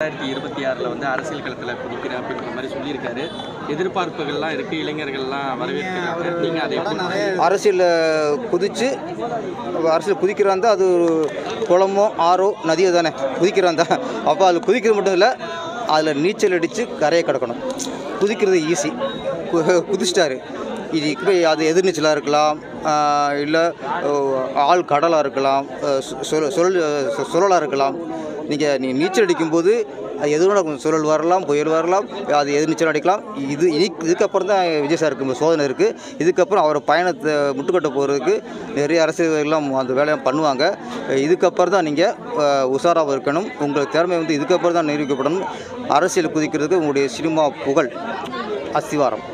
2026 வந்து அரசியல் களத்தில் குதிக்கிறேன் அப்படின்ற மாதிரி சொல்லியிருக்காரு. எதிர்பார்ப்புகள்லாம் இருக்குது, இளைஞர்கள்லாம் வரவேற்கிறாங்க. நீங்கள் அதை அரசியலில் குதிக்கிறாந்தா அது ஒரு குளமோ ஆறோ நதியோ தானே குதிக்கிறாந்தா. அப்போ அதில் குதிக்கிறது மட்டும் இல்லை, அதில் நீச்சல் அடித்து கரையை கடக்கணும். குதிக்கிறது ஈஸி, குதிச்சிட்டாரு. இது அது எதிர்நீச்சலாக இருக்கலாம், இல்லை ஆள் கடலாக இருக்கலாம், சுழலாக இருக்கலாம். நீங்கள் நீச்சல் அடிக்கும்போது எதுவும் கொஞ்சம் சுழல் வரலாம், புயல் வரலாம், அது எதிர்நீச்சல் அடிக்கலாம். இதுக்கப்புறம் தான் விஜய் சாருக்கு சோதனை இருக்குது. இதுக்கப்புறம் அவர் பயணத்தை முட்டுக்கட்ட போகிறதுக்கு நிறைய அரசியல்கள்லாம் அந்த வேலையை பண்ணுவாங்க. இதுக்கப்புறம் தான் நீங்கள் உஷாராக இருக்கணும். உங்கள் திறமை வந்து இதுக்கப்புறம் தான் நிரூபிக்கப்படணும். அரசியல் குதிக்கிறதுக்கு உங்களுடைய சினிமா புகழ் அஸ்திவாரம்.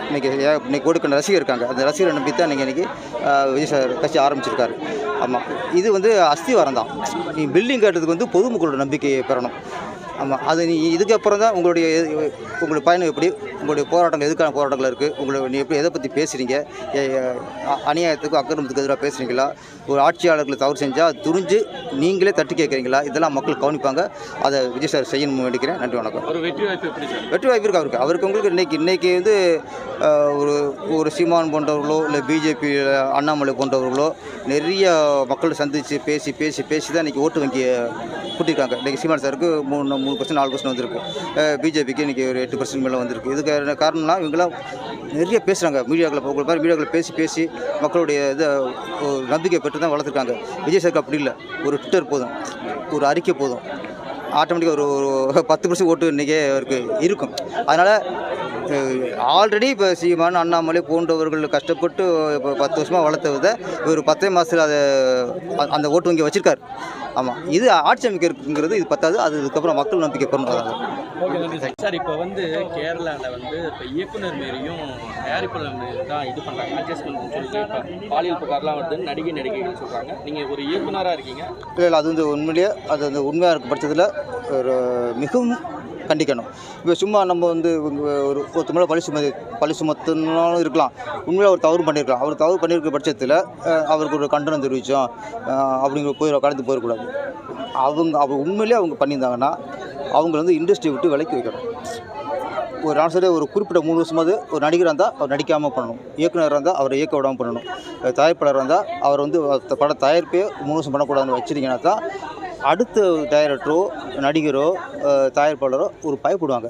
இன்றைக்கி கொடுக்கிற ரசிகர் இருக்காங்க, அந்த ரசிகரை நம்பி தான் நீங்கள் இன்றைக்கி விஜய் சார் கட்சி ஆரம்பிச்சிருக்காரு. ஆமாம், இது வந்து அஸ்திவாரம் தான். நீங்கள் பில்டிங் கட்டுறதுக்கு வந்து பொதுமக்களோட நம்பிக்கையை பெறணும். ஆமாம், அது இதுக்கப்புறம் தான் உங்களுடைய பயணம் எப்படி, உங்களுடைய போராட்டங்கள் எதுக்கான போராட்டங்கள் இருக்குது, நீ எப்படி எதை பற்றி பேசுகிறீங்க, அநியாயத்துக்கும் அக்கிரமத்துக்கு எதிராக பேசுகிறீங்களா, ஒரு ஆட்சியாளர்களை தவறு செஞ்சால் துணிஞ்சு நீங்களே தட்டி கேட்குறீங்களா, இதெல்லாம் மக்கள் கவனிப்பாங்க. அதை விஜய் சார் செய்யணும்னு வேண்டிக்கிறேன். நன்றி, வணக்கம். ஒரு வெற்றி வாய்ப்பு இருக்குது அவருக்கு உங்களுக்கு இன்றைக்கி வந்து ஒரு சீமான் போன்றவர்களோ இல்லை பிஜேபி அண்ணாமலை போன்றவர்களோ நிறைய மக்களை சந்தித்து பேசி தான் இன்றைக்கி ஓட்டு வங்கியை கூட்டியிருக்காங்க. இன்றைக்கி சீமான் சாருக்கு 3% 4% வந்திருக்கு. பிஜேபிக்கு இன்றைக்கி ஒரு 8% மேலே வந்திருக்கு. இதுக்கு காரணம்னா இவங்களாம் நிறைய பேசுகிறாங்க. மீடியாக்களை பேசி மக்களுடைய இதை நம்பிக்கை பெற்று தான் வளர்த்துருக்காங்க. விஜய் சாருக்கு அப்படி இல்லை, ஒரு ட்விட்டர் போதும், ஒரு அறிக்கை போதும், ஆட்டோமேட்டிக்காக ஒரு 10% ஓட்டு இன்றைக்கே அவருக்கு இருக்கும். அதனால் ஆல்ரெடி இப்போ சீமான் அண்ணாமலை போன்றவர்கள் கஷ்டப்பட்டு இப்போ 10 வருஷமாக வளர்த்ததை ஒரு 10 மாதத்தில் அந்த ஓட்டு வங்கி வச்சுருக்காரு. ஆமாம், இது ஆட்சி அமைக்கிறதுங்கிறது இது பத்தாது. அதுக்கப்புறம் மக்கள் நம்பிக்கை பெறணும். சார், இப்போ வந்து கேரளாவில் வந்து இப்போ இயக்குனர் மாரியும் தயாரிப்பாளர் மாரி தான் இது பண்ணுறாங்க, அட்ஜஸ்ட்மெண்ட் சொல்லிட்டு இப்போ பாலியல் புகார்லாம் வருது நடிகைகள் சொல்கிறாங்க. நீங்கள் ஒரு இயக்குனராக இருக்கீங்க. இல்லை, அது வந்து உண்மையிலேயே அது உண்மையாக இருக்க பட்சத்தில் ஒரு மிகவும் கண்டிக்கணும். இப்போ சும்மா நம்ம வந்து ஒருத்த மேலே பழி சுமத்தினாலும் இருக்கலாம், உண்மையாக அவர் தவறு பண்ணியிருக்கலாம். அவர் தவறு பண்ணியிருக்க பட்சத்தில் அவருக்கு ஒரு கண்டனம் தெரிவித்தோம் அப்படிங்கிற கடந்து போயிடக்கூடாது. அவங்க உண்மையிலே அவங்க பண்ணியிருந்தாங்கன்னா அவங்கள வந்து இண்டஸ்ட்ரி விட்டு விலக்கி வைக்கணும். ஒரு ஆன்சரே ஒரு குறிப்பிட்ட 3 வருஷமாவது ஒரு நடிகராக இருந்தால் அவர் நடிக்காமல் பண்ணணும், இயக்குனராக இருந்தால் அவரை இயக்க விடாமல் பண்ணணும், தயாரிப்பாளராக இருந்தால் அவர் வந்து பட தயாரிப்பே 3 வருஷம் பண்ணக்கூடாதுன்னு வச்சுட்டிங்கன்னா தான் அடுத்த டைரக்டரோ நடிகரோ தயாரிப்பாளரோ ஒரு பயப்படுவாங்க.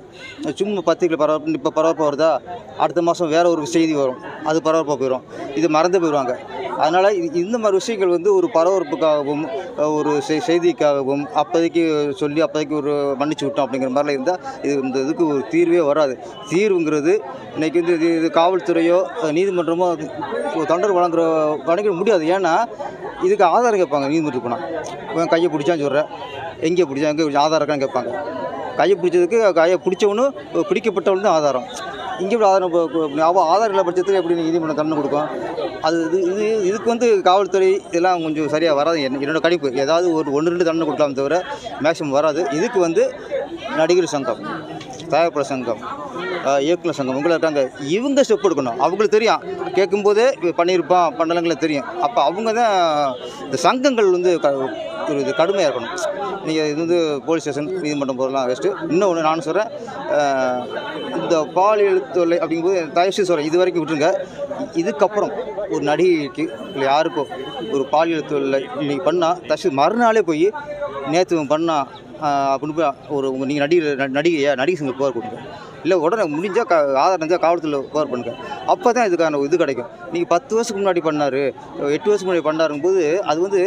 சும்மா பத்திரிக்கையில் இப்போ பரபரப்பாக வருதா, அடுத்த மாதம் வேறு ஒரு செய்தி வரும், அது பரபரப்பாக போயிடும், இது மறந்து போயிடுவாங்க. அதனால் இந்த மாதிரி விஷயங்கள் வந்து ஒரு பரபரப்புக்காகவும் ஒரு செய்திக்காகவும் அப்போதைக்கு சொல்லி அப்போதைக்கு ஒரு மன்னிச்சு விட்டோம் அப்படிங்கிற மாதிரிலாம் இருந்தால் இந்த இதுக்கு ஒரு தீர்வே வராது. தீர்வுங்கிறது இன்றைக்கி வந்து இது காவல்துறையோ நீதிமன்றமோ தண்டனை வழங்க முடியாது. ஏன்னா இதுக்கு ஆதாரம் கேட்பாங்க. நீதிமன்றம் போனால் கையை பிடிச்சான்னு சொல்கிறேன், எங்கே ஆதாரம் இருக்கான்னு கேட்பாங்க. கையை பிடிச்சதுக்கு கையை பிடிச்சவனும் பிடிக்கப்பட்டவனு தான் ஆதாரம். இங்கே எப்படி ஆதாரம் ஆதாரம் இல்லை பட்சத்தில் எப்படி நீதிமன்றம் தண்டனை கொடுக்கும்? இதுக்கு வந்து காவல்துறை இதெல்லாம் கொஞ்சம் சரியாக வராது. என்னோடய கணிப்பு. ஏதாவது ஒரு 1-2 தண்டனை கொடுக்கலாம் தவிர மேக்ஸிமம் வராது. இதுக்கு வந்து நடிகர் சங்கம், தயாரிப்பாளர் சங்கம், இயக்குனர் சங்கம் இவங்கள இருக்காங்க, இவங்க ஸ்டெப் எடுக்கணும். அவங்களுக்கு தெரியும், கேட்கும்போதே பண்ணியிருப்பான் பண்ணலங்களை தெரியும். அப்போ அவங்க தான் இந்த சங்கங்கள் வந்து ஒரு இது கடுமையாக இருக்கணும். நீங்கள் இது வந்து போலீஸ் ஸ்டேஷன் நீதிமன்றம் போதெல்லாம் வேஸ்ட்டு. இன்னொன்று நான் சொல்கிறேன், இந்த பாலியல் தொல்லை அப்படிங்கும்போது தயவுசெய்து சொல்கிறேன், இது வரைக்கும் விட்டுருங்க. இதுக்கப்புறம் ஒரு நடிகைக்கு இல்லை யாருக்கோ ஒரு பாலியல் தொல்லை இன்றைக்கி பண்ணால் மறுநாளே போய் நேற்று பண்ணால் அப்படின்னு போய் நீங்கள் நடிகை சங்கம் புகார் கொடுங்க. இல்லை உடனே முடிஞ்சால் ஆதாரம் இருந்தால் காவல்துறையில் புகார் பண்ணுங்க. அப்போ தான் இதுக்கான இது கிடைக்கும். நீங்கள் 10 வருஷத்துக்கு முன்னாடி பண்ணார், 8 வருஷத்துக்கு முன்னாடி பண்ணாருங்கும்போது அது வந்து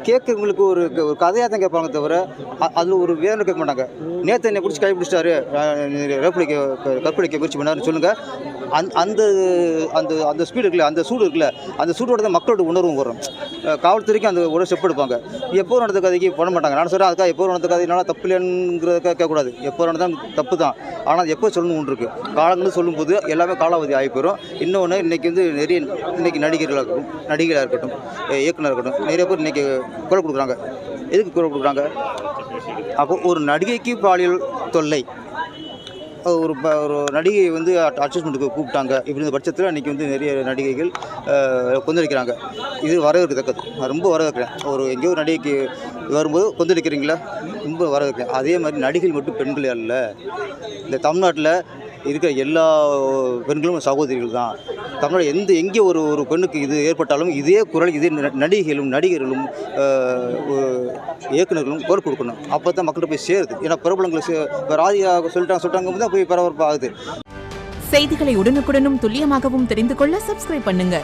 கேட்குறவங்களுக்கு ஒரு கதையாக தான் கேட்பாங்க தவிர அதில் ஒரு வேதனை கேட்க மாட்டாங்க. நேற்று என்னை பிடிச்சி கைப்பிடிச்சிட்டாரு, கற்பழிக்க முயற்சி பண்ணாருன்னு சொல்லுங்கள். அந்த அந்த அந்த ஸ்பீடு இருக்குல்ல, அந்த சூடு இருக்குல்ல, அந்த சூடோட தான் மக்களோட உணர்வும் வரும். காவல்துறைக்கு அந்த ஒரு ஸ்டெப் எடுப்பாங்க. எப்போ நடந்த கதைக்கு பண்ண மாட்டாங்க. நான் சொல்கிறேன், அதுக்காக எப்போ நடந்த கதைனால தப்பு இல்லைங்கிறதுக்காக கேட்கக்கூடாது. எப்போ நடந்தால் தப்பு தான், ஆனால் எப்போ சொல்லணும் ஒன்று இருக்குது. காலங்கள் சொல்லும்போது எல்லாமே காலாவதி ஆகி போயிடும். இன்னொன்று இன்றைக்கி வந்து இன்றைக்கி நடிகர்களாக இருக்கட்டும், இயக்குனர் இருக்கட்டும், நிறைய பேர் இன்றைக்கி குரல் கொடுக்குறாங்க. எதுக்கு குரல் கொடுக்குறாங்க? அப்போ ஒரு நடிகைக்கு பாலியல் தொல்லை, ஒரு நடிகை வந்து அட்ஜஸ்ட்மெண்ட்டுக்கு கூப்பிட்டாங்க. இப்படி இந்த பட்சத்தில் இன்றைக்கி வந்து நிறைய நடிகைகள் கொந்தளிக்கிறாங்க. இது வரவேற்கத்தக்கது. நான் ரொம்ப வரவேற்கிறேன். எங்கேயோ ஒரு நடிகைக்கு வரும்போது கொந்தளிக்கிறீங்களா ரொம்ப வர வைக்கிறேன். அதே மாதிரி நடிகைகள் மட்டும் பெண்களே அல்ல, இந்த தமிழ்நாட்டில் இருக்கிற எல்லா பெண்களும் சகோதரிகள் தான். தமிழ்நாடு எங்கே ஒரு பெண்ணுக்கு இது ஏற்பட்டாலும் இதே குரல் இதே நடிகர்களும் இயக்குநர்களும் குரல் கொடுக்கணும். அப்போ தான் மக்கள்கிட்ட போய் சேருது. ஏன்னா பிரபலங்களுக்கு இப்போ ராதியாக சொல்லிட்டாங்க தான் போய் பரபரப்பாகுது. செய்திகளை உடனுக்குடனும் துல்லியமாகவும் தெரிந்து கொள்ள சப்ஸ்கிரைப் பண்ணுங்க.